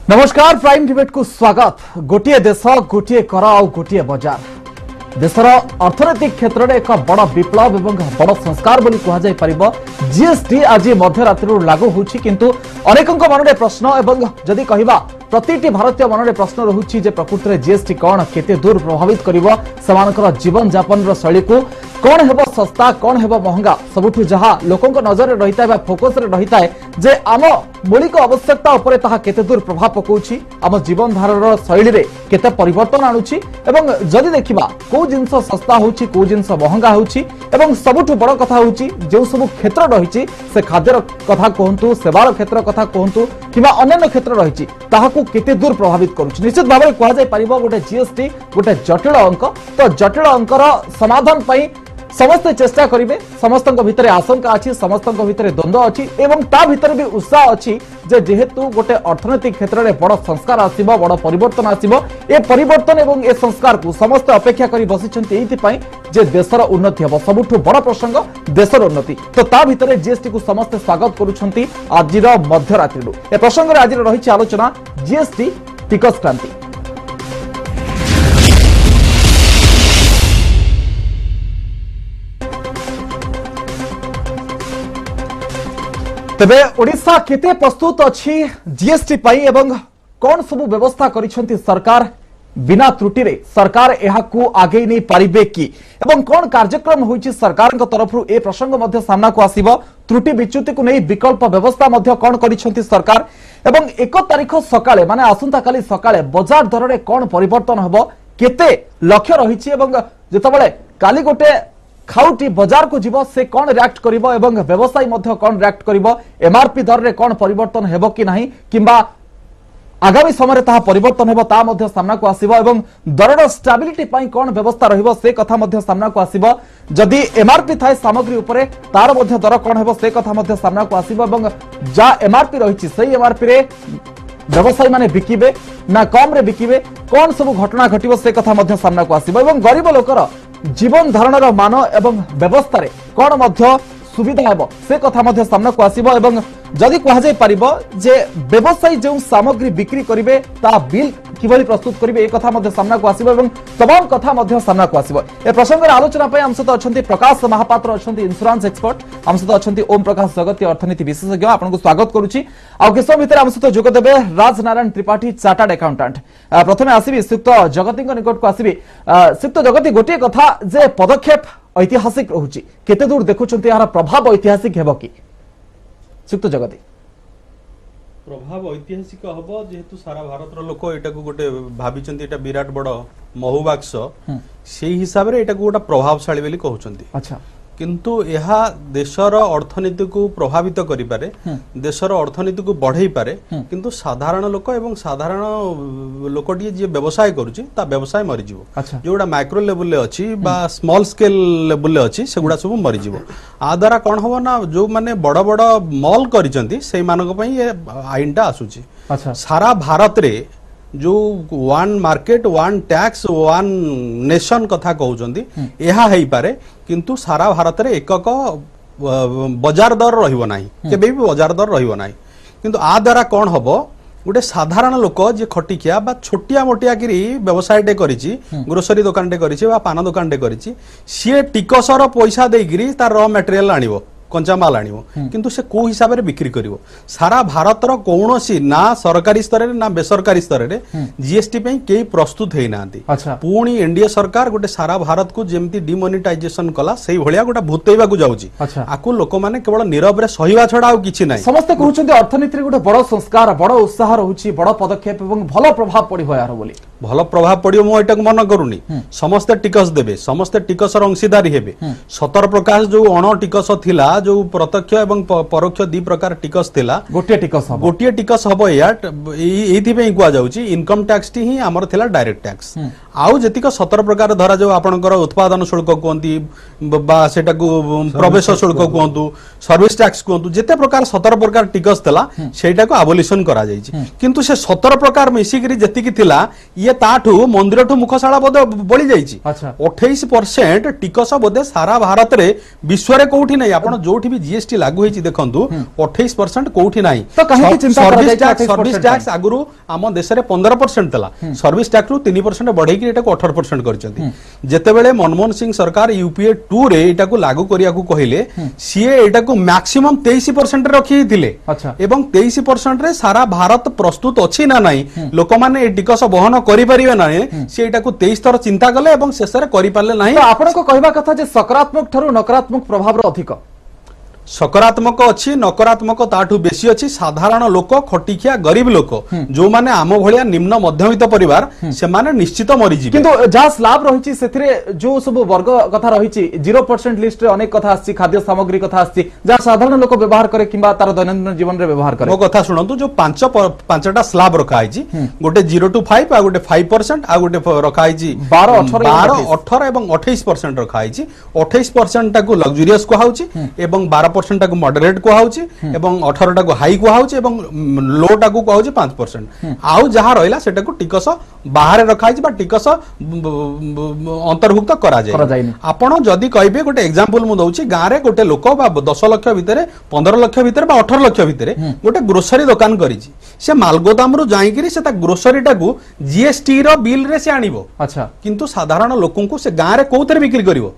नमस्कार prime debate को स्वागत। गोटे देश गोटे कर आ गोटे बजार देशर अर्थनैतिक क्षेत्र में एक बड़ विप्लव एवं बड़ संस्कार बोली कहुई पार। जीएसटी आज मध्यरात्रि लागू होछि किंतु अनेकों मन में प्रश्न एवं जदि कहबा प्रति भारतीय मन में प्रश्न रहुछि जे प्रकृत में जीएसटी कौन केते दूर प्रभावित करिवो समानकर जीवन यापन शैली को कौन हेबो सस्ता कौन हेबो महंगा सबुठु जहा लोकों नजर रही है फोकस रही है जे आम मौलिक आवश्यकता उपरे ताहा केते दूर प्रभाव पकाउछि आम जीवन धारण शैली रे केते परिवर्तन आणुछि एवं जदि देखिबा को जिंस सस्ता होछि को जिंस महंगा होछि एवं सबुठु बड़ कथा होछि जे सब क्षेत्र रहिछि से खाद्यर कथा कहंतु सेवार क्षेत्र कथा कहंतु किबा अन्य क्षेत्र रहिछि ताहाकु केते दूर प्रभावित करूछि। निश्चित भाव में कह जाय परिबो गोटे जीएसटी गोटे जटिल अंक तो जटिल अंकर समाधान पई समस्त चेष्टा करेंगे। समस्त भितर आशंका अच्छी समस्त भितर द्वंद्व अच्छी एवं ता भितर भी उत्साह अच्छी जे जेहेतु गोटे अर्थनैतिक क्षेत्र में बड़ संस्कार आसिबो बड़ परिवर्तन आसिबो ए परिवर्तन एवं ए संस्कार को समस्त अपेक्षा करी बसिछन्ति एइथिपाई जे देशर उन्नति हबो सबुठु बड़ प्रसंग देशर उन्नति तो ता भितर जीएसटी को समस्त स्वागत करूछन्ति आजिर मध्यरात्रि ए प्रसंग रे आज रही आलोचना जीएसटी टिकस क्रांति। तेबे ओडिशा केते प्रस्तुत अछि जीएसटी पई एवं कौन सब व्यवस्था करिसंति सरकार बिना त्रुटि रे सरकार एहाकू आगे नहीं पारिबे की एवं कौन कार्यक्रम होइछि सरकार तरफ ए प्रसंग मध्य सामना को आसीबो त्रुटि विच्युति को नहीं विकल्प व्यवस्था मध्य कौन करिसंति सरकार एवं 1 तारिख सकाळे माने आसंता काली सकाळे बाजार दर रे कौन परिवर्तन हबो केते लक्ष्य रहिछि एवं जेतबेले काली गोटे खाउटी बाजार को जीव से कौन रिएक्ट करिवो एवं व्यवसायी मध्य कौन रिएक्ट करिवो एमआरपी दर रे कौन परिवर्तन हेबो कि नाही किंबा आगामी समय ताहा परिवर्तन हेबो ता मध्य सामना को आसीबो एवं दरर स्टेबिलिटी पई कौन व्यवस्था रहिबो से कथा मध्य सामना को आसीबो जदि एमआरपी थाए सामग्री उपरे तार मध्य दर कौन हेबो से कथा मध्य सामना को आसीबो एवं जा एमआरपी रहिछि सेही एमआरपी रे व्यवसायी माने बिकिबे ना कम रे बिकिबे कौन सब घटना घटिबो से कथा मध्य सामना को आसीबो एवं गरीब लोकर जीवन धारण मान एवं व्यवस्था रे कौन मध्य सुविधा हेबो से कथा मध्य सामना को आसीबो एवं जदि कहा जाय परिबो जे व्यवसायी जो सामग्री बिक्री करिवे ता बिल किभली प्रस्तुत करिवे ए कथा मध्य सामना को आसीबो एवं तमाम कथा मध्य सामना को आसीबो। ए प्रसंग रे आलोचना पय हम सहित अछंती प्रकाश महापात्र अछंती इंश्योरेंस एक्सपर्ट हम सहित अछंती ओम प्रकाश जगती अर्थनीति विशेषज्ञ आपन को स्वागत करूची आ केसो भितर हम सहित जोग देबे राजनारायण त्रिपाठी चार्टर्ड अकाउंटेंट। प्रथमे आसीबी सुक्त जगती निकट को आसीबी सुक्त जगती गोटे कथा जे पदक्षेप ऐतिहासिक रहुची केते दूर देखुचंती यार प्रभाव ऐतिहासिक हेबो कि सुक्त जगती प्रभाव ऐतिहासिक हम जेहेतु सारा भारत लोक एटा को गोटे भाविचंती एटा विराट बड़ महुबाक्स से हिसाब रे एटा को गोटा प्रभावशाली बोली कहउचंती। अच्छा किंतु यह देशर अर्थनीति को प्रभावित करि पारे देशर अर्थनीति को बढ़ई पारे किंतु साधारण लोक एवं साधारण लोकटी जे व्यवसाय करूची ता व्यवसाय मरि जिवो। अच्छा जोडा माइक्रो लेवल ले अछि बा स्मॉल स्केल लेवल ले अछि सेगुडा सब मरि जिवो। आ द्वारा कोन होबो ना जो माने बड़ बड़ मॉल करिसंती सेई मानक पई ये आइनटा आसुची। अच्छा सारा भारत रे जो one market one tax one nation कथा कहउचंती एहा हेई पारे किंतु सारा भारत रे एकक बाजार दर रहिबो नाही केबे भी बाजार दर रहिबो नाही किंतु आ द्वारा कोन हबो गोटे साधारण लोक जे खटिकिया बा छोटिया मोटिया गिरी व्यवसाय टे करिछि ग्रोसरी दुकान टे करिछि बा पान दुकान टे करिछि सी टिकसर पैसा देई गिरी तार रॉ मटेरियल आनिबो कंचा माल आनिबो किंतु से को हिसाब रे बिक्री करिवो सारा भारत रो कोनोसी ना सरकारी स्तर रे ना बेसरकारी स्तर रे जीएसटी पे केई प्रस्तुत हेई नांती। पुणी एनडीए सरकार गोटे सारा भारत को जेमती डिमोनेटाइजेशन कला सेही भलिया गोटा भूतेइबा को जाउची आकु लोक माने केवल नीरव रे सहीवा छडा आ किछि नाही समस्त कहउछन्ती अर्थनीति रे गोटे बड़ संस्कार बड़ उत्साह रहउची बड़ पदक्षेप एवं भलो प्रभाव पडिबो यार बोली भलो प्रभाव पड़ियो मो एटा मन करूनी समस्त टिकस देबे समस्त टिकसर अंशीदारी हेबे 17 प्रकार जो अण टिकस थिला जो प्रत्यक्ष एवं परोक्ष दी प्रकार टिकस थिला गोटे टिकस हबो या एथि पे कुआ जाउची इनकम टैक्स टी ही हमर थिला डायरेक्ट टैक्स आउ जतिक 17 प्रकार धरा जो आपनकर उत्पादन शुल्क कहती बा सेटाकू प्रवेश शुल्क कहतु सर्विस टैक्स कहतु जेते प्रकार 17 प्रकार टिकस थिला सेटाकू अबोलिशन करा जायछि किंतु से 17 प्रकार मिसिकरी जतिकी थिला ये ताठू मंदिरठू मुखशाला बोधे बळी जायछि 28% टिकस बोधे सारा भारत रे विश्व रे कोठी नै आपण जोठी भी जीएसटी लागू होईछि देखंतु 28% कोठी नै तो कहीं की चिंता करा जायछि सर्विस टैक्स आगुरु आम देश रे 15% थिला सर्विस टैक्स रु 3% बढ़ाई कि एटा को 18% करचंती जेतेबेले मनमोहन सिंह सरकार यूपीए 2 रे एटा को लागू करिया को कहिले सीए एटा को मैक्सिमम 23% रखी थिले एवं 23% रे सारा भारत प्रस्तुत अछि ना नाही लोक माने ए टिकस बहन करि परिबे नाही से एटा को 23 थर चिंता कले एवं शेष रे करि पाले नाही तो आपण को कहबा कथा जे सकारात्मक ठरु नकारात्मक प्रभाव रो अधिक सकारात्मक अच्छी नकारात्मक ताठू बेसी अच्छी साधारण लोक खटिखिया गरीब लोक जो माने आम भलिया निम्न मध्यवित्त परिवार से माने निश्चित मरीजी किंतु जहाँ स्लैब रही सेथिरे जो सब वर्ग कथा रही 0% लिस्ट रे अनेक कथा आछि खाद्य सामग्री कथा आछि जहाँ साधारण लोक व्यवहार करे किंबा तार दैनंदिन जीवन रे व्यवहार करे मो कथा सुनंतु जो पांचटा स्लैब रखा आइछि गोटे 0 to 5 आ गोटे 5% आ गोटे रखा आइछि 12 18 एवं 28% रखा आइछि 28% टाकू लग्जरियस को हाउछि एवं 12% टाकू मॉडरेट को हाउछि एवं 18 टाकू हाई को हाउछि एवं लो टाकू को हाउछि 5% आउ जहा रहिला सेटा को टिकस बाहर रखा आइछि बा टिकस अंतर्भुक्त करा जाय आपण जदी कहबे गोटे एग्जांपल मु दउछि गां रे गोटे लोक बा 10 लाख भितरे 15 लाख भितरे बा 18 लाख भितरे गोटे ग्रोसरी दुकान करिछि से मालगोदाम रु जाई करी से ता ग्रोसरी टाकू जीएसटी रो बिल रे से आनिबो अच्छा किंतु साधारण लोकन को से गां रे कोथरे बिक्री करिवो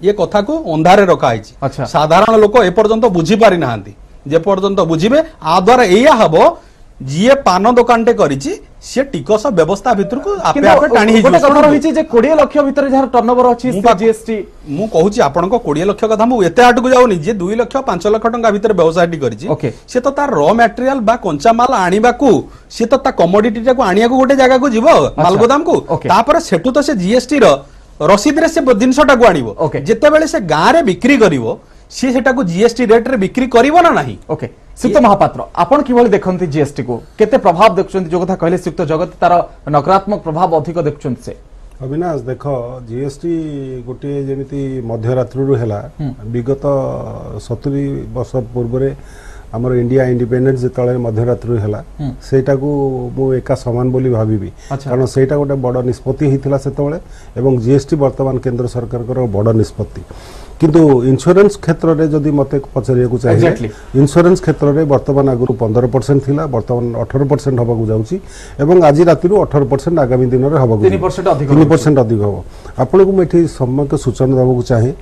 ये कथा को अंधारे रखा है साधारण लोक एपर्यंत बुझी पारि नाहांती जे पर्यंत बुझिबे आ द्वारा एया हबो जीए पान दुकान टे करिछि से टिकस व्यवस्था भितर को आपे आपे टाणी हि गोटे कथा रहिछि जे 20 लाख भितर जहार टर्नओवर अछि जीएसटी मु कहूछि आपन को 20 लाख कथा मु एते आट को जाउनी जे 2 लाख 5 लाख टंका भितर व्यवसाय टी करिछि से तो तार रॉ मटेरियल बा कंचा माल आनिबा को से तो ता कमोडिटी टा को आनिया को गोटे जगह को जीवो माल गोदाम को तापर सेटु तो से जीएसटी रो रसीद रे से जिनसटा को आनिबो जेते बेले से गां रे बिक्री करिवो सी सेटा को जीएसटी रेट रे बिक्री करिवो ना नाही ओके सिक्त महापात्र आपण किभଳି देखंती जीएसटी को केते प्रभाव देखछंती जो कथा कहले सिक्त जगत तार नकारात्मक प्रभाव अधिक देखछंती से अविनाश देखो जीएसटी गोटे जेमिति मध्यरात्रि रु हैला विगत 70 वर्ष पूर्व रे हमर इंडिया इंडिपेंडेंस जेतळे मध्यरात्रि हैला सेटा को मु एका समान बोली भाबिबी कारण सेटा गोटे बड़ निष्पत्ति हिथिला सेतळे एवं जीएसटी वर्तमान केंद्र सरकार कर बड़ निष्पत्ति किंतु इंश्योरेंस क्षेत्र रे जदि मते पचरिया को चाहिए इंश्योरेंस क्षेत्र रे वर्तमान आगु 15% थिला वर्तमान 18% हबा को जाउची एवं आज राति रु 18% आगामी दिन रे हबा को 3% अधिक हबो आपन को मेठी सम्मत सूचना देबा को चाहे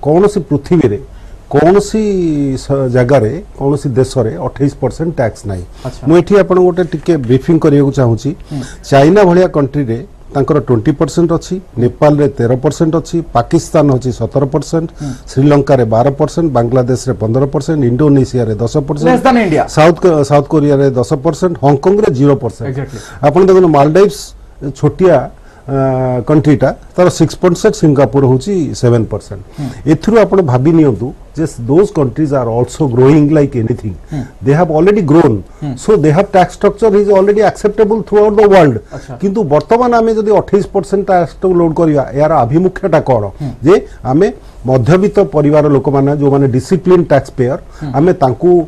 कौन सी पृथ्वी रे कौन सी जगह रे कौन सी देश रे 28% टैक्स नाही मु एठी आपन गोटे टिके ब्रीफिंग करिया को चाहूची चाइना भलिया कंट्री रे तांकर 20% अच्छी नेपाल रे 13% अच्छी पाकिस्तान अच्छी 17% श्रीलंका रे 12% बांग्लादेश रे 15% इंडोनेशिया रे 10% साउथ कोरिया रे 10% हांगकांग रे 0% आपन देखो मालदीव्स छोटिया कंट्रीटा तार 6% सिंगापुर होची 7% एथुरु आपण भाबी नियंतु जे those countries are also growing like anything they have already grown so they have tax structure is already acceptable throughout the world किंतु वर्तमान आमे जदि 28% टैक्स लोड करिया यार अभिमुख्यता कोन जे आमे मध्यवित्त परिवार लोक माने जो माने डिसिप्लिन टैक्स पेयर आमे तांकू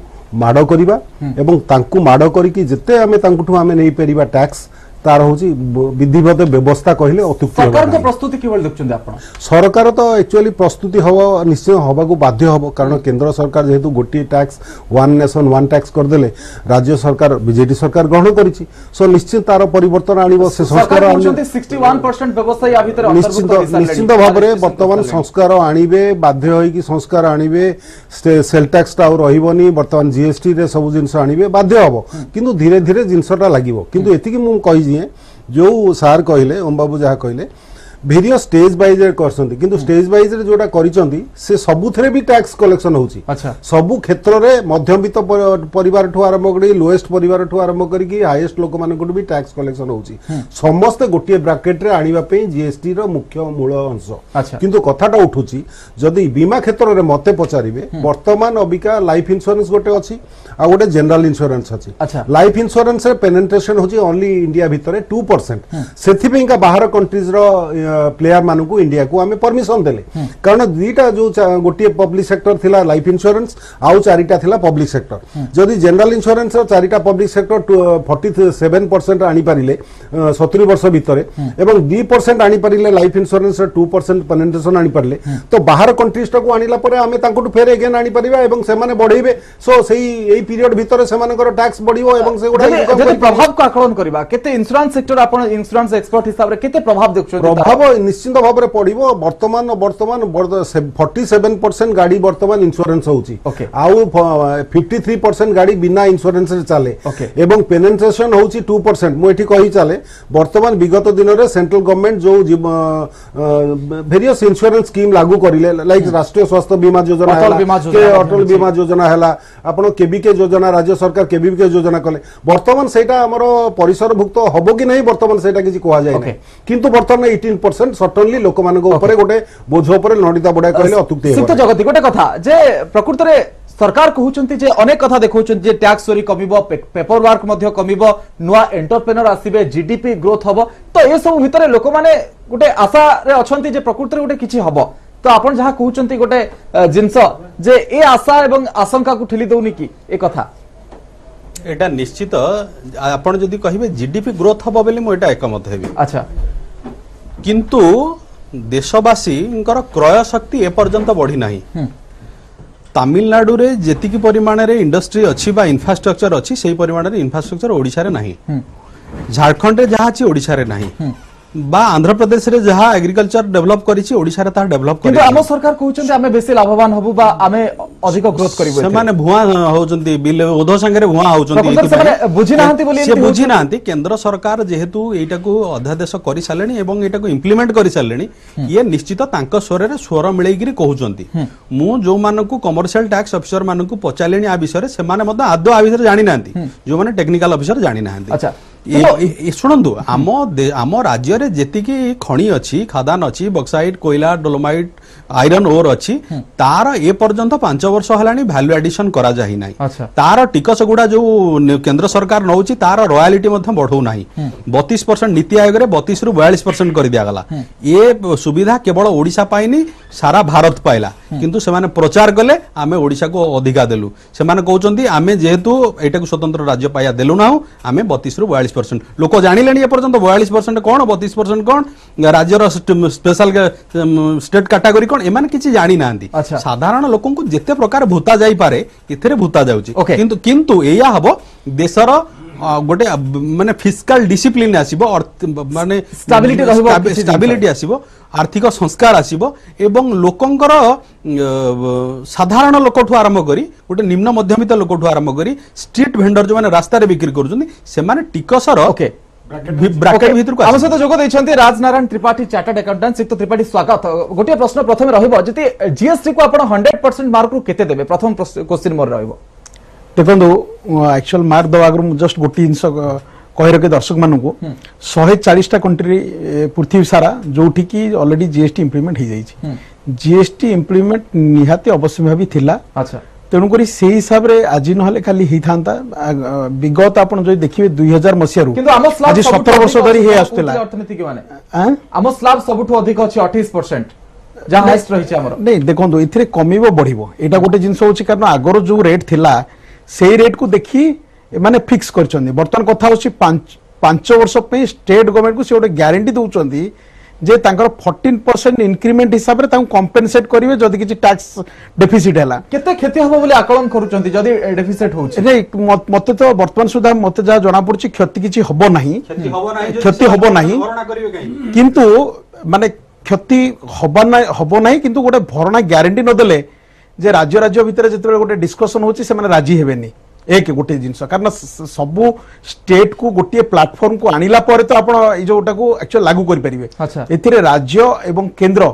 माडो करिबा एवं तांकू माडो करी कि जते आमे तांकुठु आमे नै परिबा टैक्स तार होची विधिवत व्यवस्था कहले अत्युक्ति सरकार को प्रस्तुति किबल देखछन आपण सरकार तो एक्चुअली प्रस्तुति हवा निश्चय हवा को बाध्य हबो कारण केंद्र सरकार जेहेतु गोटी tax one nation one tax कर देले राज्य सरकार बीजेडी सरकार ग्रहण करिछि सो निश्चित तार परिवर्तन आनिबो से संस्कार 61% व्यवस्था या भीतर अंतर्भुक्त निश्चित भाव रे वर्तमान संस्कार आनिबे बाध्य होई कि संस्कार आनिबे सेल टैक्स टा रहिबोनी वर्तमान जीएसटी रे सब जिंस आनिबे बाध्य हबो किंतु धीरे धीरे जिंसटा लागिबो किंतु एति कि मु कहि जो सार कहले ओम बाबू जहा कहले भेरियस स्टेज वाइज करछंती किंतु स्टेज वाइज रे जोटा करिसंती से सबुथरे भी टैक्स कलेक्शन होची सबु क्षेत्र रे मध्यवित्त परिवार ठो आरंभ करी लोएस्ट परिवार ठो आरंभ करी कि हाईएस्ट लोक मानक भी टैक्स कलेक्शन होची समस्त गोटे ब्रैकेट रे आनिबा पे जीएसटी रो मुख्य मूल अंश किंतु कथाटा उठुची जदी बीमा क्षेत्र रे मते पचारिबे वर्तमान अबिका लाइफ इंश्योरेंस गोटे अछि आ गोटे जनरल इंश्योरेंस अछि लाइफ इंश्योरेंस रे पेनिट्रेशन होची ओनली इंडिया भितरे 2% सेथि पेका बाहर कंट्रीज रो प्लेयर मानकू इंडिया को आमे परमिशन देले कारण दुईटा जो गोटे पब्लिक सेक्टर थिला लाइफ इंश्योरेंस आउ चारिटा थिला पब्लिक सेक्टर जदि जनरल इंश्योरेंस रो चारिटा पब्लिक सेक्टर 47% आनी पारिले 70 वर्ष भितरे एवं 2% आनी पारिले लाइफ इंश्योरेंस रो 2% पेनिट्रेशन आनी पारिले तो बाहर कंट्रीज को आनिला परे आमे तांको फेर अगेन आनी परिबा एवं से माने बढ़ेबे सो सेही एई पीरियड भितरे से मानकर टैक्स बढ़िबो एवं से गोटा जदि प्रभाव को आकलन करबा केते इंश्योरेंस सेक्टर आपण इंश्योरेंस एक्सपर्ट हिसाब रे केते प्रभाव देखछो प्रभाव निश्चित भाव में पड़ो वर्तमान 47% गाड़ी वर्तमान इंश्योरेंस होची आउ 53% गाड़ी बिना इंश्योरेंस चले एवं पेनिट्रेशन होची 2% मु एठी कहि चले वर्तमान विगत दिन रे सेंट्रल गवर्नमेंट जो वेरियस इंश्योरेंस स्कीम लागू करिले लाइक राष्ट्रीय स्वास्थ्य बीमा योजना अटल बीमा योजना हैला आपण केबीके योजना राज्य सरकार केबीके योजना कले वर्तमान सेटा हमर परिसरभुक्त हबो कि नहीं वर्तमान सेटा किछि कोहा जाय नै किंतु वर्तमान 18% सर्टनली लोक मानक ऊपर गोटे बोझ ऊपर नडिता बडा कहले अतुक्ति सिद्ध जगति गोटे कथा जे प्रकृत रे सरकार कहउचंती जे अनेक कथा देखउचंती जे टैक्स चोरी कमिबो पेपर वर्क मध्ये कमिबो नुआ एंटरप्रेन्योर आसीबे जीडीपी ग्रोथ हबो तो ए सब भितरे लोक माने गोटे आशा रे अछंती जे प्रकृत रे गोटे किछि हबो तो आपण जहा कहउचंती गोटे जिंस जे ए आशा एवं आशंका को ठेली दउनी की ए कथा एटा निश्चित आपण जदी कहिबे जीडीपी ग्रोथ हबो बेली मो एटा एकमत हेबी अच्छा किंतु देशवासी क्रय शक्ति एपर्यंत बढ़ी नाही तमिलनाडु रे जेतिकी परिमाण रे इंडस्ट्री अच्छी बा इंफ्रास्ट्रक्चर अच्छी सेही परिमाण रे इंफ्रास्ट्रक्चर ओडिशा रे नाही झारखंड रे जहा अछि ओडिशा रे नाही बा आंध्र प्रदेश रे जहा एग्रीकल्चर डेवलप करिछि ओडिशा रे ता डेवलप करि किंतु हम सरकार कहउछन आमे बेसी लाभवान हबु बा आमे अधिक ग्रोथ करिबो से माने भुआ होउचंती बिल ओधो संगे रे भुआ होउचंती इति बुझी नाहंती बोली से बुझी नाहंती केंद्र सरकार जेहेतु एटा को अध्यादेश करि सालेनी एवं एटा को इंप्लीमेंट करि सालेनी ये निश्चित तांको स्वर रे स्वर मिलेगिरी कहउचंती मु जो मानकु कमर्शियल टैक्स ऑफिसर मानकु पचालेनी आ विषय रे से माने मद आदो आ विषय जानि नाहंती जो माने टेक्निकल ऑफिसर जानि नाहंती अच्छा शुणु आम राज्य रे जेतिकी खणी अच्छी खादान अच्छी बक्साइट कोयला डोलोमाइट आयरन ओर अच्छी तार ए पर्यंत 5 वर्ष हलानी वैल्यू एडिशन करा जाहि नाही तार टिकस गुडा जो केंद्र सरकार नउची तार रॉयल्टी मध्ये बढ़ौ नाही 32% नीति आयोग रे 32 रु 42% कर दिया गला ए सुविधा केवल ओडिशा पाइनी सारा भारत पाइला किंतु से माने प्रचार कले आमे ओडिशा को अधिका देलु से माने कहउचंती आमे जेहेतु एटा को स्वतंत्र राज्य पाया देलु ना आमे 32 रु 42% लोक जानिलेनी ए पर्यंत 42% कोन 32% कोन राज्यर स्पेशल स्टेट कैटेगरी कोन एमान किछि जानि नांती साधारण लोकन को जेते प्रकार भूता जाई पारे इथरे भूता जाउची किंतु एया हबो देशर गोटे माने फिस्कल डिसिप्लिन आसीबो माने स्टेबिलिटी आसीबो आर्थिक संस्कार आसीबो एवं लोकंकर साधारण लोकठु आरंभ करी गोटे निम्न मध्यमित लोकठु आरंभ करी स्ट्रीट वेंडर जो माने रास्ता रे बिक्री करूछन से माने टिकसर ब्रैकेट भीतर को हम सहित जोग दैछन्ती राजनारायण त्रिपाठी चार्टर्ड अकाउंटेंट सिक्त त्रिपाठी स्वागत गोटे प्रश्न प्रथम रहइबो जति जीएसटी को आपण 100% मार्क रु केते देबे प्रथम क्वेश्चन मोर रहइबो देखो एक्चुअल मार्क दवा आगर जस्ट गोटे जिनस कही रखे दर्शक मानक 140टा कंट्री पृथ्वी सारा जो ऑलरेडी जीएसटी इम्प्लीमेंट हो जाए जीएसटी इम्प्लीमेंट निहाती अवश्य भावी थिला अच्छा तेणुक से हिसाब से आज ना खाली होता विगत आप देखिए 2000 मसीह आज 17 वर्ष धरी अर्थनीतिक आम स्लैब सबुठ अधिक अच्छी 28% नहीं देखो ये कमिबो बढ़िबो एटा गोटे जिनस होची कारण आगर जो रेट थिला से रेट को देखी माने फिक्स करछन्ती बर्तमान कथा होची 5 वर्ष पे स्टेट गवर्नमेंट को से गोटे ग्यारंटी दउचन्ती जे तांकर 14% इंक्रीमेंट हिसाब रे तां कंपेंसेट करिवे जदि किछि टैक्स डेफिसिट हैला केते क्षति हबो बोले आकलन करूचन्ती जदि डेफिसिट होउची रे मते तो वर्तमान सुधा मते जा जणा पड़छि क्षति किछि हबो नाही क्षति हबो नाही किंतु माने क्षति हबो नाही किंतु गोटे भरणा ग्यारंटी न देले जे राज्य भितर जेते गोटे डिस्कशन होची से माने राजी हेबेनी एक गोटे जिनस कारण सबू स्टेट को गोटे प्लाटफॉर्म को आनिला परे तो आपण ए जोटा को एक्चुअल लागू करि परिबे एथिरे राज्य एवं केंद्र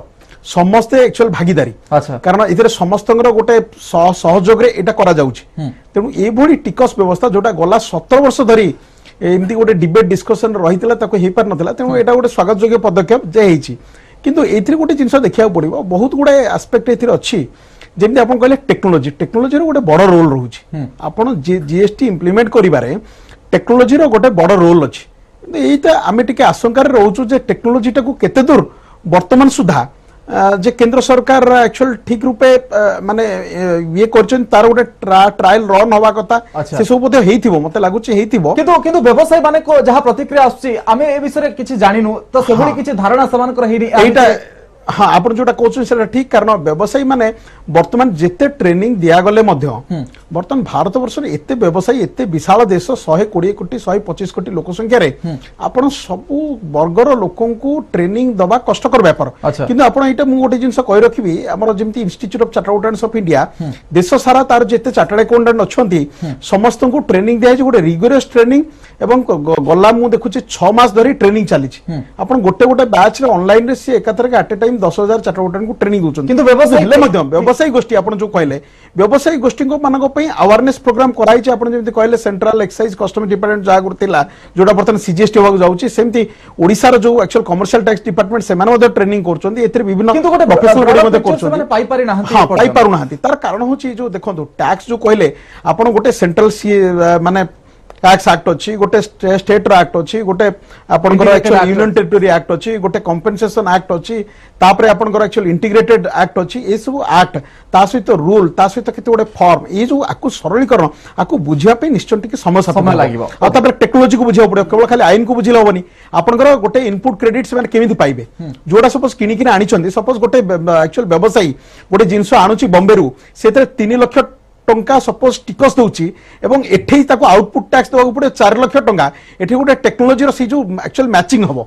समस्ते एक्चुअल भागीदारी कारण एथिरे समस्तंगर गोटे सहयोग रे एटा करा जाउछि तेनु ए भली टिकस व्यवस्था जोटा गला 17 वर्ष धरी एमती गोटे डिबेट डिस्कशन रही ताको हे पार नथिला तेनु एटा गोटे स्वागत योग्य पदक्षेप जे हेछि किंतु एथिरे गोटे जिनस देखिया पड़िबो बहुत गुडे एस्पेक्ट एथिरे अछि जेमती आपण कहले टेक्नोलॉजी रो गोटे बड़ रोल रहउछि आपण जीएसटी इंप्लीमेंट करिबारे टेक्नोलॉजी रो गोटे बड़ रोल अछि एइता आमे टिके आशंका रे रहउछु जे टेक्नोलॉजी टाको केते दूर वर्तमान सुधा जे केंद्र सरकार एक्चुअल ठीक रूपे माने ये करछन तार गोटे ट्रायल रन होवा कथा से सब बोधे हेइथिबो मते लागुछि हेइथिबो किंतु व्यवसायी माने को जहा प्रतिक्रिया आछि आमे ए विषय रे किछि जानिनु तो सेभली किछि धारणा समान कर हेनी एटा हाँ आप जोटा कहछन सेटा ठीक कारण व्यवसायी माने वर्तमान जेते ट्रेनिंग दिया गले मध्य वर्तमान भारत वर्ष रे एते व्यवसायी एते विशाल देश 120 कोटी 125 कोटी लोक संख्या रे आपण सबु वर्गर लोकन को ट्रेनिंग दबा कष्टकर व्यापार किंतु आपण एटा मु गोटे जिंस कहि रखिबी हमर जेमति institute of chartered accountants of India देश सारा तार जेते चार्टर्ड अकाउंटेंट अछंती समस्त को ट्रेनिंग दिया गोटे रिगोरियस ट्रेनिंग एवं गला मु देखुची 6 मास धरी ट्रेनिंग चली आपण गोटे गोटे बैच रे ऑनलाइन रे से एकाथर के at a time 10,000 chartered accountant को ट्रेनिंग दोचन किंतु व्यवसायी गोष्ठी आपण जो कहले व्यवसायी गोष्ठी को मानको पई अवेयरनेस प्रोग्राम कराई छै आपण जेमति कहले सेंट्रल एक्साइज कस्टम डिपार्टमेंट जा गुरतिला जोडा बर्तन सीजीएसटी होगा जाउची सेमति ओडिसा रो जो एक्चुअल कमर्शियल टैक्स डिपार्टमेंट से माने ट्रेनिंग करचोंदी एथिर विभिन्न किंतु गोटे प्रोफेशनल बडी मध्ये करचोंदी माने पाई पारि नाहंती हां पाई पारु नाहंती तार कारण होची जो देखंतु टैक्स जो कहले आपण गोटे सेंट्रल माने टैक्स एक्ट अच्छी गोटे स्टेट एक्ट अच्छी गोटे आपनकर एक्चुअल यूनियन टेरिटरी एक्ट अच्छी गोटे कंपेंसेशन एक्ट अच्छी तापरे आपनकर एक्चुअल इंटीग्रेटेड एक्ट अच्छी ए सब एक्ट ता सहित रूल ता सहित केते गोटे फॉर्म ए जो आकु सरलीकरण आकु बुझिया पे निश्चय टिके समय लागिबो आ तापरे टेक्नोलॉजी को बुझिया पड़ो केवल खाली आईन को बुझिला होबनी आपनकर गोटे इनपुट क्रेडिट्स माने केमिति पाइबे जोडा सपोज किनी किना आनी छंदी सपोज गोटे एक्चुअल व्यवसायी गोटे जिंस आनुची बॉम्बे रु सेते 3 लाख टंका सपोज टिकस दउची एवं एठै ताको आउटपुट टैक्स दवा पड़े 4 लाख टंका एठी गोटे टेक्नोलॉजी रो सी जो एक्चुअल मैचिंग हबो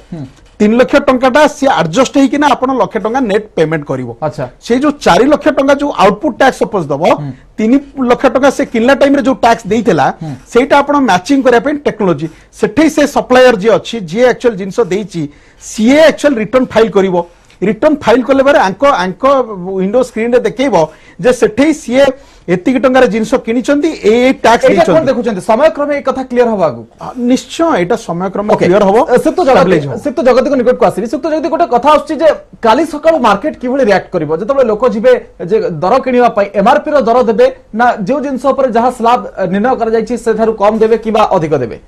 3 लाख टंकाटा से एडजस्ट हेकि ना आपण लाख टंका नेट पेमेंट करिवो अच्छा से जो 4 लाख टंका जो आउटपुट टैक्स सपोज दबो 3 लाख टंका से किनला टाइम रे जो टैक्स देइतेला सेटा आपण मैचिंग करिया पे टेक्नोलॉजी सेठै से सप्लायर जे अछि जे एक्चुअल जिंस देइची सीए एक्चुअल रिटर्न फाइल करिवो रिटर्न फाइल कले बारे आंको विंडो स्क्रीन रे देखेइबो जे सेठै सीए एतिक टंगार जिंस किनिचंती ए टैक्स देइचंती कोन देखुचंती समय क्रम ए कथा क्लियर हबा निश्चय एटा समय क्रम क्लियर हबो सिप्त जगत को निकट को आसी सिप्त जगत गोटे कथा आछि जे काली सकाळ मार्केट किभଳି रिएक्ट करिवो जतबे लोक जिबे जे दर किनिबा पई एमआरपी रो दर देबे ना जो जिंस ऊपर जहां स्लैब निर्णय कर जायछि से थारु कम देबे किबा अधिक देबे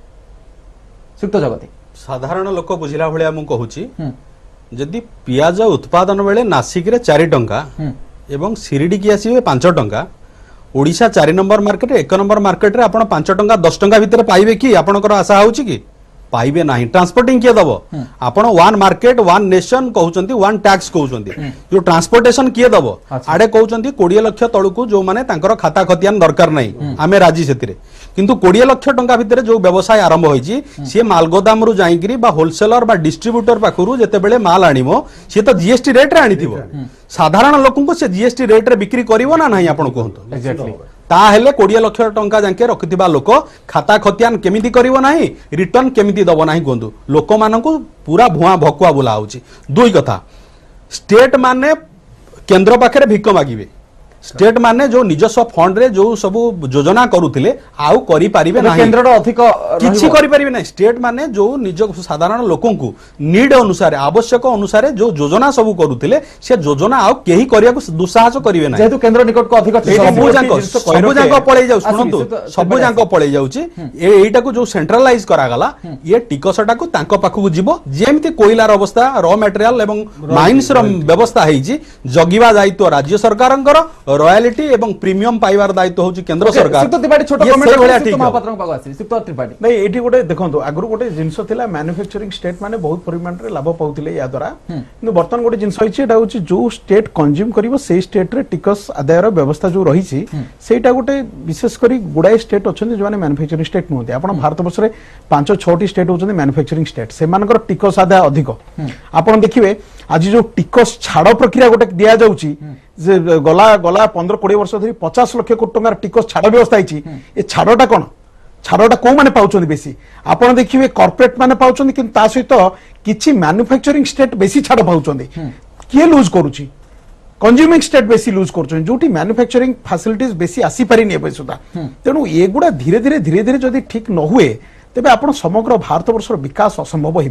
सिप्त जगत साधारण लोक बुझिला भलिया मु कहूची जदि पियाज उत्पादन बेले नासिक रे 4 टंका एवं सिरिडी की आसीबे 5 टंका Odisha 4 number market 1 number market रे आपण 5 टंका 10 टंका भितर पाइबे कि आपनकर आशा होउची कि पाइबे नाही ट्रांसपोर्टिंग किए दबो आपण वन मार्केट वन नेशन कहउचंती वन टैक्स कहउचंती जो ट्रांसपोर्टेशन किए दबो आडे कहउचंती 20 लाख तळकू जो माने तांकर खाता खतियान दरकार नाही आमे राजी सेतिरे किंतु 20 लाख टंका भितर जो व्यवसाय आरंभ होईची से मालगोदाम रु जाईकरी बा होलसेलर बा डिस्ट्रीब्यूटर पाखरु जेते बेले माल आनिमो से तो जीएसटी रेट रे आनिथिबो साधारण लोकन को से जीएसटी रेट रे बिक्री करिवो ना नाही आपण कहंतो एग्जैक्टली ताहेले 20 लाख टंका जाके रखिथिबा लोक खाता खतियान केमिति करिवो नाही रिटर्न केमिति दबो नाही कोंदु लोक मानकु पूरा भुआ भकुआ बुला होची दुई कथा स्टेट माने केंद्र पाखरे भिक मागिबे स्टेट माने जो निजस्व फंड रे जो सब योजना करूथिले आउ करि पारिबे नाही केंद्र रो अधिक किछि करि पारिबे नाही स्टेट माने जो निज साधारण लोकन को नीड अनुसार आवश्यक अनुसार जो योजना सब करूथिले से योजना आउ केही करिया को दुस्साहस करिवे नाही जेतु केंद्र निकट को अधिक सब जांको पळै जाउ सुनंतु सब जांको पळै जाउची एटा को जो सेंट्रलाइज करा गला ये टिकसटा को तांको पाखु जिवो जेमति कोइलार अवस्था रॉ मटेरियल एवं माइंस रो व्यवस्था हेची जगिवा दायित्व राज्य सरकारंकर रॉयल्टी एवं प्रीमियम पाइबार दायित्व होची केंद्र सरकार सिप्त त्रिपाठी छोटो कमेंट सिप्त महापात्र पागो आसी सिप्त त्रिपाठी नहीं एठी गोटे देखंतु आगरु गोटे जिंस थिला मैन्युफैक्चरिंग स्टेट माने बहुत परिमाण रे लाभ पाउथिले या द्वारा किंतु वर्तमान गोटे जिंस होइछि एटा होछि जो स्टेट कंज्यूम करिवो से स्टेट रे टिकस आदायर व्यवस्था जो रहिछि सेटा गोटे विशेष करी गुडाई स्टेट अछन जो माने मैन्युफैक्चरिंग स्टेट नहोते आपण भारत वर्ष रे 5-6 टी स्टेट होछन मैन्युफैक्चरिंग स्टेट से मानकर टिकस आदाय अधिक आपण देखिबे आज जो टिकस छाड़ प्रक्रिया गोटे दिया जाउची जे गला गला 15-20 वर्ष धरी 50 लाख कोटी टंकार टिकस छाड़ व्यवस्था है ये छाड़टा कौन छाड़टा कौ माने पाउछन बेसी आपण देखिबे कॉर्पोरेट माने पाउछन कि ता सहित किछि मैन्युफैक्चरिंग स्टेट बेसी छाड़ पाउछन किए लूज करूची कंज्यूमिंग स्टेट बेसी लूज कर जो मैन्युफैक्चरिंग फैसिलिटीज बेसी आसी पारिनी एबे सुधा तेणु एगुड़ा धीरे धीरे धीरे धीरे जदि ठीक न हुए तेबे आपण समग्र भारत वर्षर विकास असंभव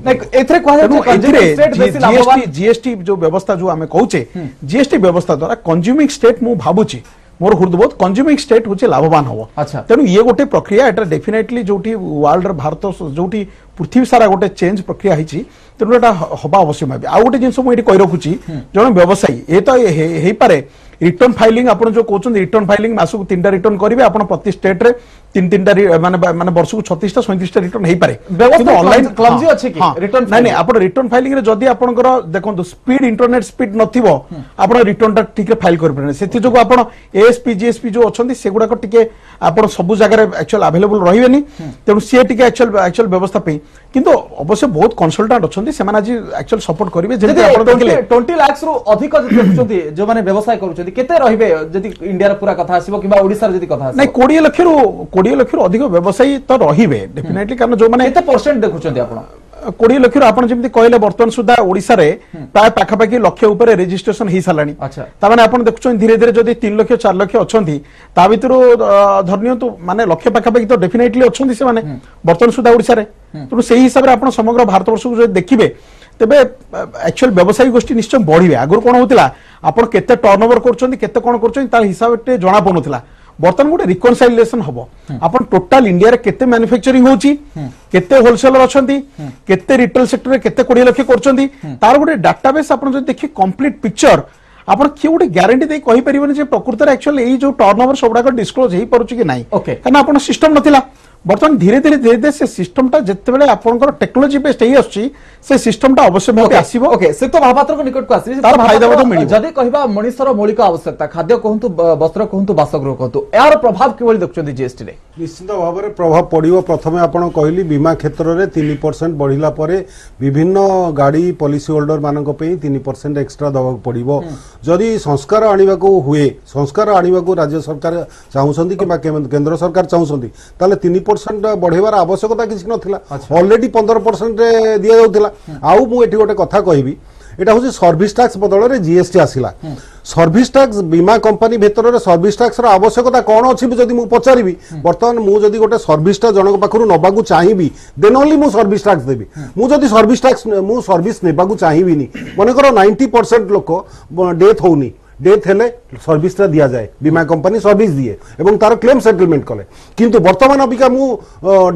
जीएसटी जो व्यवस्था जो आमे कहूचे जीएसटी व्यवस्था द्वारा कंज्यूमिंग स्टेट मु भाबुची मोर हृदबोध कंज्यूमिंग स्टेट होचे लाभवान हो तेणु ये गोटे प्रक्रिया एटा डेफिनेटली जोटी वर्ल्ड भारत जोटी पृथ्वी सारा गोटे चेंज प्रक्रिया हिची तेणु एटा हबा आवश्यक भाबे आ गोटे जिंस मु एटी कहि रखुची जण व्यवसायी ए तो हेई पारे रिटर्न फाइलिंग आपण जो कहउछन रिटर्न फाइलिंग मासु 3टा रिटर्न करिवे आपण प्रति स्टेट रे 3-3टा माने वर्ष को 36टा 37टा रिटर्न हेई पारे व्यवस्था ऑनलाइन क्लमजी अछि कि रिटर्न नाही आपण रिटर्न फाइलिंग रे जदी आपनकर देखंतु स्पीड इंटरनेट स्पीड नथिबो आपण रिटर्न टा ठीक रे फाइल कर परने सेति जो आपण एएसपी जीएसपी जो अछंती सेगुडा को टिके आपण सब जगह रे एक्चुअल अवेलेबल रहिबेनी तेनु से टिके एक्चुअल व्यवस्था पे किंतु अवश्य बहुत कंसल्टेंट अछंती से माने आज एक्चुअल सपोर्ट करिवे जेते आपण देखले 20 लाख रु अधिक देखुछंती जो माने व्यवसाय करूछंती केते रहिबे जदी इंडिया रे पूरा कथा आसीबो किबा ओडिसा रे जदी कथा आसीबो नहीं 20 लाख रु अधिक व्यवसायी तो रहिबे डेफिनेटली कारण जो माने केते परसेंट देखुछंती आपण 20 लाख आपण जेमति कहले वर्तमान सुधा ओडिसा रे प्राय पाखापाखि लक्ष ऊपर रजिस्ट्रेशन ही सालानी ता माने आपण देखुछन धीरे धीरे जदी 3 लाख 4 लाख अछंती ता भितरो धरनियो तो माने लक्ष पाखापाखि तो डेफिनेटली अछंती से माने वर्तमान सुधा ओडिसा रे तो सेही हिसाब रे आपण समग्र भारत वर्ष को देखिबे तेबे एक्चुअल व्यवसायी गोष्ठी निश्चय बढ़िबे आगुर कोन होतिला आपण केते टर्नओवर करछंती केते कोन करछंती तार हिसाब रे जणा पनुतिला बर्तमान गोटे रिकनसाइलेशन हम अपन टोटाल इंडिया रे केते मैन्युफैक्चरिंग होची केते होलसेलर अछंती केते रिटेल सेक्टर रे केते 20 लाख करछंती तार गोटे डाटाबेस आपण जो देखि कंप्लीट पिक्चर आपण के गोटे ग्यारंटी दे कहि परिबने जे प्रकृति रे एक्चुअली एई जो टर्नओवर सबडा को डिस्क्लोज हेई परुची कि नाही कारण आपण सिस्टम नथिला बर्तमान धीरे धीरे से सिस्टम टा जत्ते बेले आपनकर टेक्नोलॉजी बेस्ड हेई आछी से सिस्टम टा अवश्य भाबे आसीबो ओके से तो महापात्र को निकट को आसी तार फायदा बतो मिलिबो जदी कहिबा मनुष्यर मौलिक आवश्यकता खाद्य कहंतु वस्त्र कहंतु बासगृह कहंतु यार प्रभाव केवल देखछंती जीएसटी रे निश्चित भाव में प्रभाव पड़ो प्रथमे आपण कहली बीमा क्षेत्र में 3% बढ़िला परे विभिन्न गाड़ी पॉलिसी होल्डर मानक पे 3% एक्स्ट्रा दवा पड़ो जदि संस्कार आने हुए संस्कार आने राज्य सरकार चाहूँ कि केंद्र सरकार चाहूँ ताले 3% बढ़ेबार आवश्यकता किसी नथिला ऑलरेडी 15% दिया जाउथिला आउ मु एठी गोटे कथा कहबी एटा होची सर्विस टैक्स बदल रे जीएसटी आसिला सर्विस टैक्स बीमा कंपनी भितर रे सर्विस टैक्स रो आवश्यकता कोन अछि जदि मु पचारिबी वर्तमान मु जदि गोटे सर्विस टा जनक पाखरु नबाकू चाहिबी देन ओनली मु सर्विस टैक्स देबी मु जदि सर्विस टैक्स मु सर्विस नेबाकू चाहिबिनी मने करो 90% लोक डेथ होउनी डेथ हेले सर्विस दिया जाए बीमा कंपनी सर्विस दिए एवं तार क्लेम सेटलमेंट कले किंतु वर्तमान अबिका मु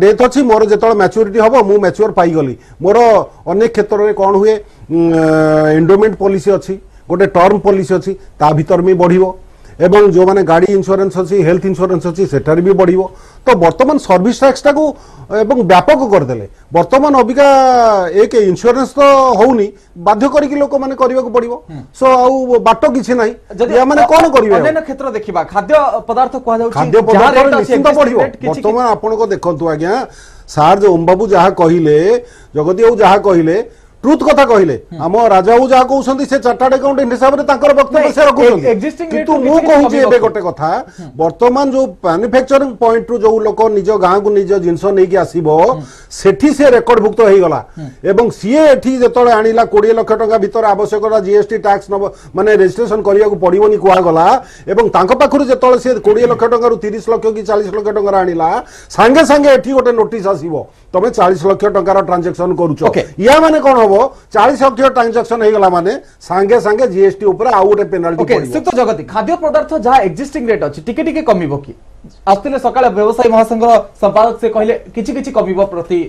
डेथ अछि मोर जेतळ मैच्योरिटी हबो मु मैच्योर पाई गली मोर अनेक क्षेत्र रे कोन हुए एंडोमेंट पॉलिसी अछि गोटे टर्म पॉलिसी अछि ता भीतर में बढ़िबो एवं जो माने गाड़ी इंश्योरेंस अछि हेल्थ इंश्योरेंस अछि सेटार भी बढ़िबो तो वर्तमान सर्विस टैक्स टाको एवं व्यापक कर देले वर्तमान अबिका एक इंश्योरेंस तो होउनी बाध्य करिक लोक माने करिवा को पड़िबो सो आउ बाटो किछि नाही या माने कोन करिवे अन्य क्षेत्र देखिबा खाद्य पदार्थ को जाउछि खाद्य पदार्थ निश्चित बढ़िबो वर्तमान आपण को देखंतु आज्ञा सार जो ओम बाबू जहा कहिले जगती बाबू जहा कहिले ट्रुथ कथा कहले हम राजा बाबू जहा कहउछंती से चार्टर्ड अकाउंटेंट हिसाब रे तांकर वक्तव्य से रखुछंती किंतु मु कहउछि एबे गोटे कथा वर्तमान जो मैन्युफैक्चरिंग पॉइंट रु जो लोक निज गां को निज जिंस नै कि आसीबो सेठी से रेकॉर्ड भुक्त होई गला एवं सीए एठी जेतळे आनिला 20 लाख टका भीतर आवश्यकता जीएसटी टैक्स माने रजिस्ट्रेशन करिया को पड़िबोनी कुआ गला एवं तांको पाखरु जेतळे से 20 लाख टका रु 30 लाख कि 40 लाख टका आनिला संगे संगे एठी गोटे नोटिस आसीबो तमे 40 लाख टका ट्रांजैक्शन करूछो या माने कोन हो 40 लाख ट्रांजैक्शन हेगला माने सांगे सांगे जीएसटी ऊपर आउ गोटे पेनाल्टी पड़िबो ओके तो जगती खाद्य पदार्थ जहा एक्जिस्टिंग रेट अछि टिके टिके कमिबो कि आस्तिले सकाळे व्यवसायी महासंघ संपादक से कहले किछि किछि कमिबो प्रति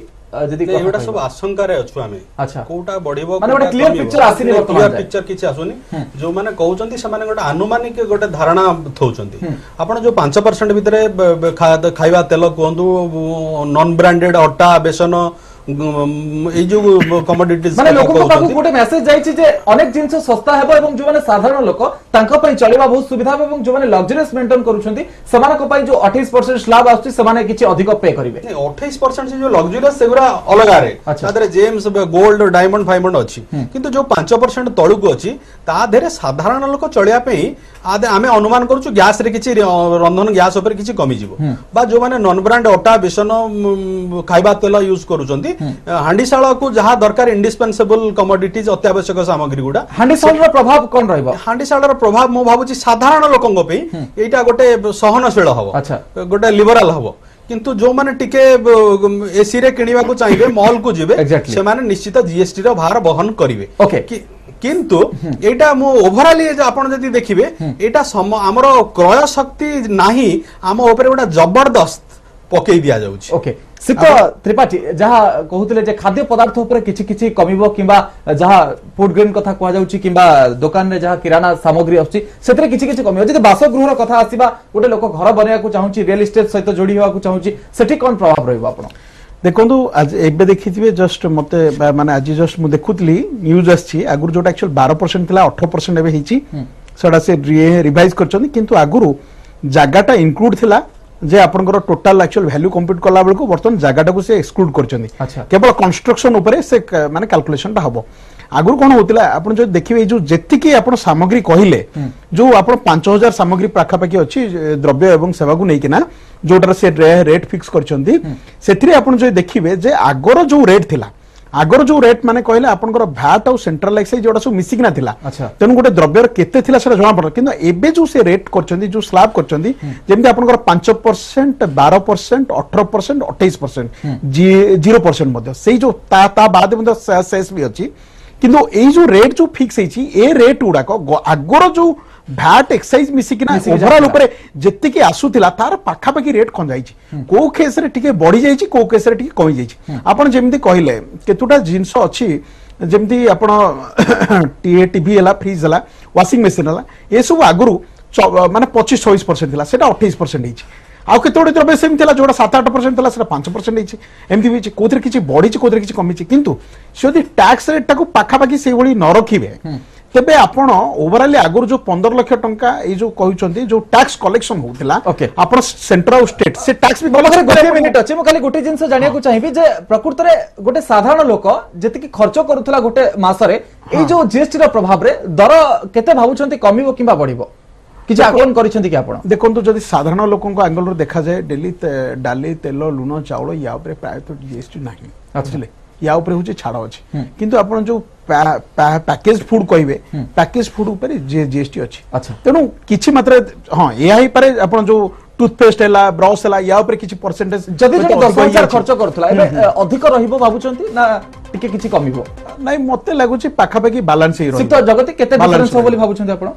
जदी एटा सब आशंका रे अछु आमे अच्छा कोटा बढ़िबो माने गोटे क्लियर पिक्चर आसीनी वर्तमान क्लियर पिक्चर किछि आसुनी जो माने कहउचंती से माने गोटे अनुमानिक गोटे धारणा थौचंती आपण जो 5% भितरे खाइबा तेल कोंदु नॉन ब्रांडेड आटा बेसन এই जो कमोडिटीज माने लोक को पाखु गोटे मेसेज जाईछि जे अनेक जिंस सस्ता हेबो एवं जो माने साधारण लोक तांका पई चलेबा बहुत सुविधा एवं जो माने लग्जरियस मेंटेन करूछंती समान को पई जो 28% स्लैब आछी समान किछि अधिक पे करिवे 28% से जो लग्जरियस सेगुरा अलगा रे तादरे जेम्स गोल्ड डायमंड फाइमंड अछि किंतु जो 5% तळु को अछि ता धेरे साधारण लोक चलिया पई आदे आमे अनुमान करूछु गैस रे किछि रंधन गैस ऊपर किछि कमी जिवो बा जो माने नॉन ब्रांड अटा बेसन खाइबा तेल यूज करूछंती हांडीशाला को जहा दरकार इंडिस्पेंसेबल कमोडिटीज अत्यावश्यक सामग्री गुडा हांडीशाला प्रभाव कोन रहइबो हांडीशाला प्रभाव मो भाबुची साधारण लोकंग पे एटा गोटे सहनशील हबो अच्छा गोटे लिबरल हबो किंतु जो माने टिके एसी रे किनिबा को चाहिबे मॉल को जिबे से माने निश्चित जीएसटी रो भार वहन करिवे ओके किंतु एटा मो ओवरऑल आपण जदी देखिबे एटा हमरो क्रय शक्ति नाही आम ऊपर गोटा जबरदस्त पकई दिया जाउची ओके सिक्त त्रिपाठी जहा कहउतले जे खाद्य पदार्थ ऊपर किछि किछि कमिबो किबा जहा फूड ग्रेन कथा कहआ जाउची किबा दुकान रे जहा किराना सामग्री आछि सेतरे किछि किछि कमिबो जदी बासगृह रो कथा आसीबा गोटे लोक घर बनेया को चाहूची रियल एस्टेट सहित जोडी होवा को चाहूची सेठी कोन प्रभाव रहइबो आपण देखो आज एबे देखिथिबे जस्ट मते माने आज जस्ट मु देखुतली न्यूज आछि आगुर जोटा एक्चुअल 12% थिला 18% एबे हिची सेडा से रिवाइज करछन किंतु आगुरु जागाटा इंक्लूड थिला जे आपनकर टोटल एक्चुअल वैल्यू कंप्यूट कला बेल को बर्तन जागाटा को से एक्सक्लूड करछन केवल कंस्ट्रक्शन ऊपर से माने कैलकुलेशन टा हबो आगुर कोन होतिला आपण जो देखिबे जो जेति की आपण सामग्री कहिले जो आपण 5000 सामग्री पाखापाखि अछि द्रव्य एवं सेवा को नेकिना जोटर से रेट फिक्स करछंती सेथिरे आपण जो देखिबे जे आगर जो रेट थिला आगर जो रेट माने कहले आपनकर भैट और सेंट्रल एक्साइज जोटा सब मिसिक ना थिला तेनु गोटे द्रव्यर केते थिला सेटा जणा पड़ किंतु एबे जो से रेट करछंती जो स्लैब करछंती जेमति आपनकर 5% 12% 18% 28% 0% मध्ये सेही जो ता बाद मध्ये सेस भी अछि किंतु ए जो रेट जो फिक्स हेछि ए रेट उडा को आगर जो भैट एक्साइज मिसिकिना ओवरऑल ऊपर जेति की आसुथिला तार पाखापाखि रेट खन जाइछि को केस रे टिके बढ़ी जाइछि को केस रे टिके कमी जाइछि आपण जेमति कहिले केतुटा जिंस अछि जेमति आपण टीवी हला फ्रिज हला वाशिंग मशीन हला ए सब आगुरु माने 25-26% थिला सेटा 28% हेछि आउ केतोडे द्रव्य सेम थिला जोडा 7-8% थिला सेटा 5% हेछि एमति होइछि कोथरे किछि बढ़िछि कोथरे किछि कमिछि किंतु यदि टैक्स रेट टाको पाखापाखि से भली न रखिबे तेबे आपण ओवरऑल आगुर जो 15 लाख टंका ए जो कहउचंती जो टैक्स कलेक्शन होतिला आपण सेंट्रल और स्टेट से टैक्स भी गोटे मिनिट अछि म खाली गोटे जिंस जानिया को चाहिबी जे प्रकृत रे गोटे साधारण लोक जति की खर्च करूथला गोटे मासरे ए जो जीएसटी रो प्रभाव रे दर केते भाबुचंती कमिबो किबा बढ़िबो किछ आकलन करिसंती कि आपण देखंतु जदि साधारण लोकन को एंगल रो देखा जाय डेली डाली तेल लुण चावल या ऊपर प्राय तो जीएसटी नाही बुझले या ऊपर होची छाड़ अछि किंतु आपण जो पैकेज फूड कहबे पैकेज फूड ऊपर जीएसटी अछि अच्छा तेनु किछि मात्रा हां एही पारे आपण जो टूथपेस्ट हला ब्रश हला या ऊपर किछि परसेंटेज जदि 10000 खर्च करथला एबे अधिक रहिबो भाबुचंती ना टिके किछि कमिबो नाही मते लागुची पाखापाखि बैलेंस ही रहिबो सित जगति केते डिफरेंस हो बोली भाबुचंती आपण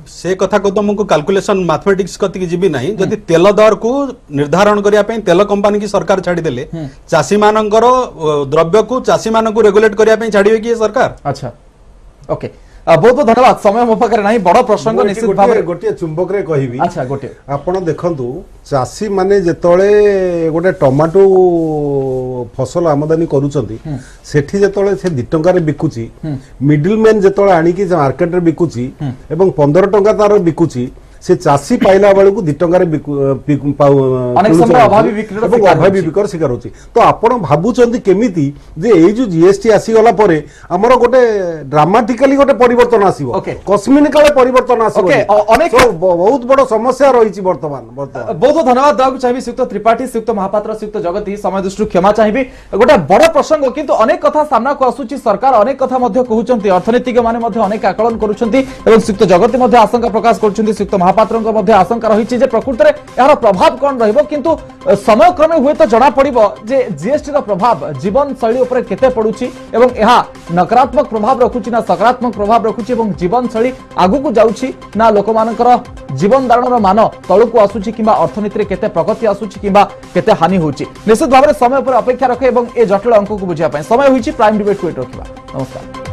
से कथा को तुमको कैलकुलेशन मैथमेटिक्स कति की जीबी नहीं जदि तेल दर को निर्धारण करिया पई तेल कंपनी की सरकार छाडी देले चासी मानकर द्रव्य को चासी मान को रेगुलेट करिया पई छाडीबे की सरकार अच्छा ओके बहुत बहुत धन्यवाद समय मो पाखरे नाही बड़ प्रसंग निश्चित भाव गोटे चुंबक रे कहिबी अच्छा गोटे आपण देखंतु चासी माने जेतळे गोटे टमाटो फसल आमदानी करूचंती सेठी जेतळे से 2 टंका रे बिकुची मिडिल मैन जेतळे आनी की मार्केट रे बिकुची एवं 15 टंका तार बिकुची से चासी पाइला बेलू 2 टंका रे अभावी बिक्री शिकार होची तो आपण भाबुचंती केमिति जे ए जो जीएसटी आसी गला परे हमरो गोटे ड्रामाटिकली गोटे परिवर्तन आसीबो कस्मिनिकली परिवर्तन आसीबो अनेक बहुत बड़ समस्या रहिची वर्तमान बहुत धन्यवाद दाउ चाहिबी सुक्त त्रिपाठी सुक्त महापात्र सुक्त जगती समय दृष्टि क्षमा चाहिबी गोटे बड़ प्रसंग किंतु अनेक कथा सामना को आसुची सरकार अनेक कथा मध्ये कहउचंती अर्थनीतिक माने मध्ये अनेक आकलन करूचंती एवं सुक्त जगती मध्ये आशंका प्रकाश करूचंती सुक्त महापात्रଙ୍କ मध्ये आशंका रहिछि जे प्रकृत रे यार प्रभाव कोन रहइबो किंतु समय क्रमे हुए तो जणा पड़िबो जे जीएसटी रो प्रभाव जीवन शैली ऊपर केते पडुछि एवं यहा नकारात्मक प्रभाव रखुछि ना सकारात्मक प्रभाव रखुछि एवं जीवन शैली आगु को जाउछि ना लोक मानकर जीवन धारण रो मान तळु को आसुछि किबा अर्थनीति रे केते प्रगति आसुछि किबा केते हानि होछि निश्चित भाबरे समय ऊपर अपेक्षा रखे एवं ए जटिल अंक को बुझिया पय समय होइछि प्राइम डिबेट को रखिबा नमस्कार।